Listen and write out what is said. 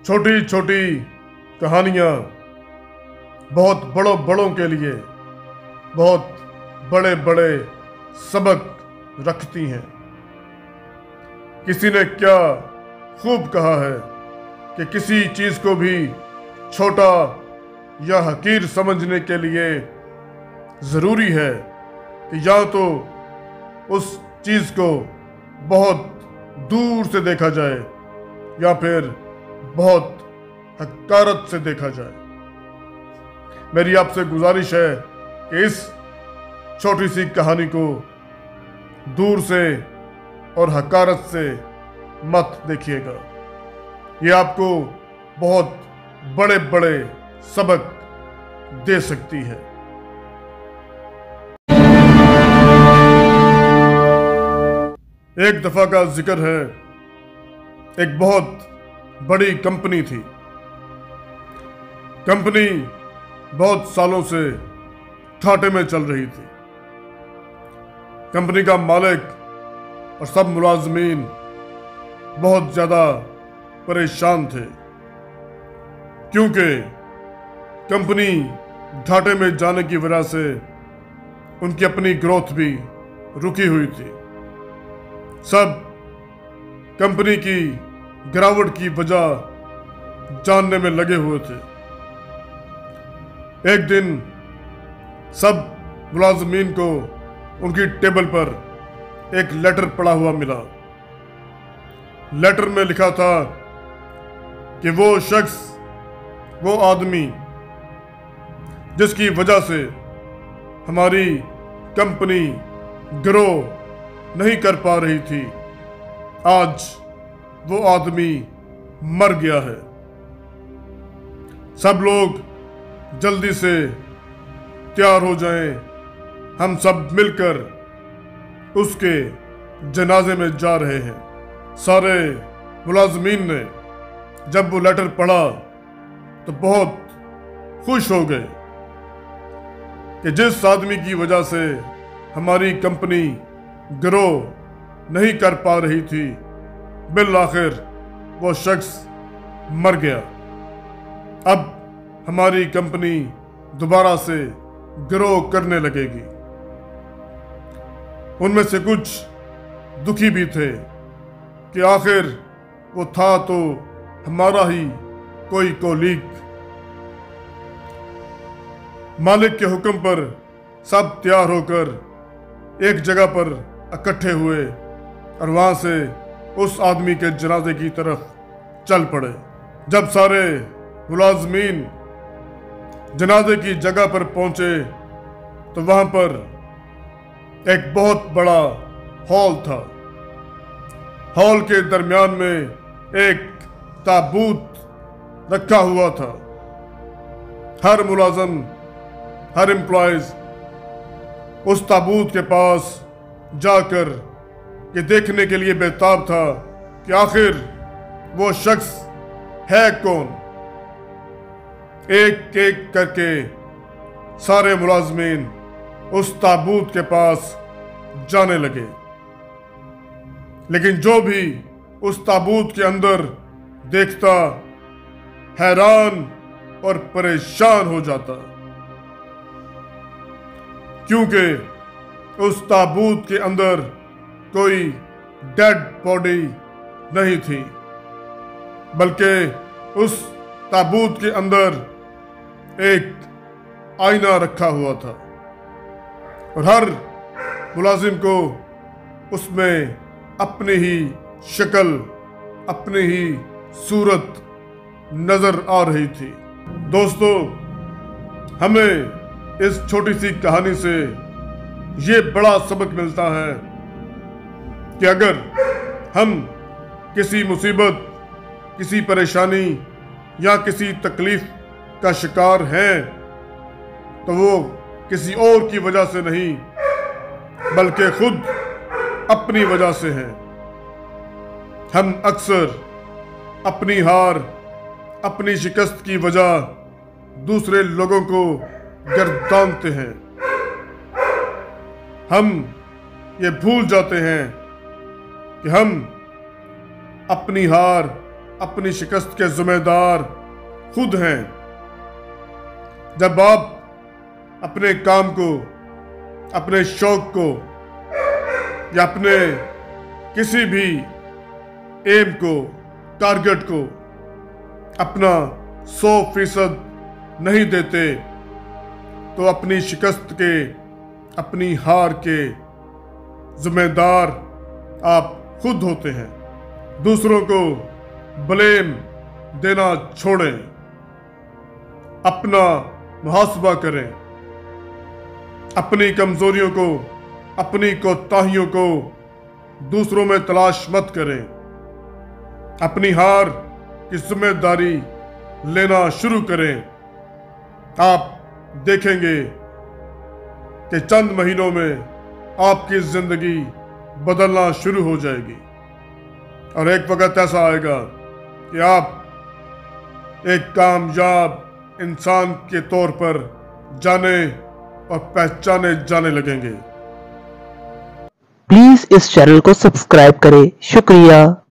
छोटी छोटी कहानियाँ बहुत बड़ों बड़ों के लिए बहुत बड़े बड़े सबक रखती हैं। किसी ने क्या खूब कहा है कि किसी चीज़ को भी छोटा या हकीर समझने के लिए ज़रूरी है कि या तो उस चीज़ को बहुत दूर से देखा जाए या फिर बहुत हकारत से देखा जाए। मेरी आपसे गुजारिश है कि इस छोटी सी कहानी को दूर से और हकारत से मत देखिएगा। ये आपको बहुत बड़े बड़े सबक दे सकती है। एक दफा का जिक्र है, एक बहुत बड़ी कंपनी थी। कंपनी बहुत सालों से घाटे में चल रही थी। कंपनी का मालिक और सब मुलाजमीन बहुत ज़्यादा परेशान थे, क्योंकि कंपनी घाटे में जाने की वजह से उनकी अपनी ग्रोथ भी रुकी हुई थी। सब कंपनी की गिरावट की वजह जानने में लगे हुए थे। एक दिन सब मुलाजमीन को उनकी टेबल पर एक लेटर पड़ा हुआ मिला। लेटर में लिखा था कि वो शख्स, वो आदमी जिसकी वजह से हमारी कंपनी ग्रो नहीं कर पा रही थी, आज वो आदमी मर गया है। सब लोग जल्दी से तैयार हो जाएं, हम सब मिलकर उसके जनाजे में जा रहे हैं। सारे मुलाजमीन ने जब वो लेटर पढ़ा तो बहुत खुश हो गए कि जिस आदमी की वजह से हमारी कंपनी ग्रो नहीं कर पा रही थी, बिल आखिर वो शख्स मर गया। अब हमारी कंपनी दोबारा से ग्रो करने लगेगी। उनमें से कुछ दुखी भी थे कि आखिर वो था तो हमारा ही कोई कोलीग। मालिक के हुक्म पर सब तैयार होकर एक जगह पर इकट्ठे हुए और वहां से उस आदमी के जनाजे की तरफ चल पड़े। जब सारे मुलाजमीन जनाजे की जगह पर पहुंचे तो वहां पर एक बहुत बड़ा हॉल था। हॉल के दरमियान में एक ताबूत रखा हुआ था। हर मुलाजम, हर एम्प्लॉयज उस ताबूत के पास जाकर ये देखने के लिए बेताब था कि आखिर वो शख्स है कौन। एक एक करके सारे मुलाजमीन उस ताबूत के पास जाने लगे, लेकिन जो भी उस ताबूत के अंदर देखता हैरान और परेशान हो जाता, क्योंकि उस ताबूत के अंदर कोई डेड बॉडी नहीं थी, बल्कि उस ताबूत के अंदर एक आईना रखा हुआ था और हर मुलाजिम को उसमें अपनी ही शक्ल, अपनी ही सूरत नजर आ रही थी। दोस्तों, हमें इस छोटी सी कहानी से ये बड़ा सबक मिलता है कि अगर हम किसी मुसीबत, किसी परेशानी या किसी तकलीफ का शिकार हैं तो वो किसी और की वजह से नहीं, बल्कि खुद अपनी वजह से है। हम अक्सर अपनी हार, अपनी शिकस्त की वजह दूसरे लोगों को गर्दानते हैं। हम ये भूल जाते हैं कि हम अपनी हार, अपनी शिकस्त के जिम्मेदार खुद हैं। जब आप अपने काम को, अपने शौक को या अपने किसी भी एम को, टारगेट को अपना 100% नहीं देते तो अपनी शिकस्त के, अपनी हार के जिम्मेदार आप खुद होते हैं। दूसरों को ब्लेम देना छोड़ें, अपना मुहासबा करें, अपनी कमजोरियों को, अपनी कोताहियों को दूसरों में तलाश मत करें। अपनी हार की जिम्मेदारी लेना शुरू करें। आप देखेंगे कि चंद महीनों में आपकी जिंदगी बदलना शुरू हो जाएगी और एक वक्त ऐसा आएगा कि आप एक कामयाब इंसान के तौर पर जाने और पहचाने जाने लगेंगे। प्लीज इस चैनल को सब्सक्राइब करें। शुक्रिया।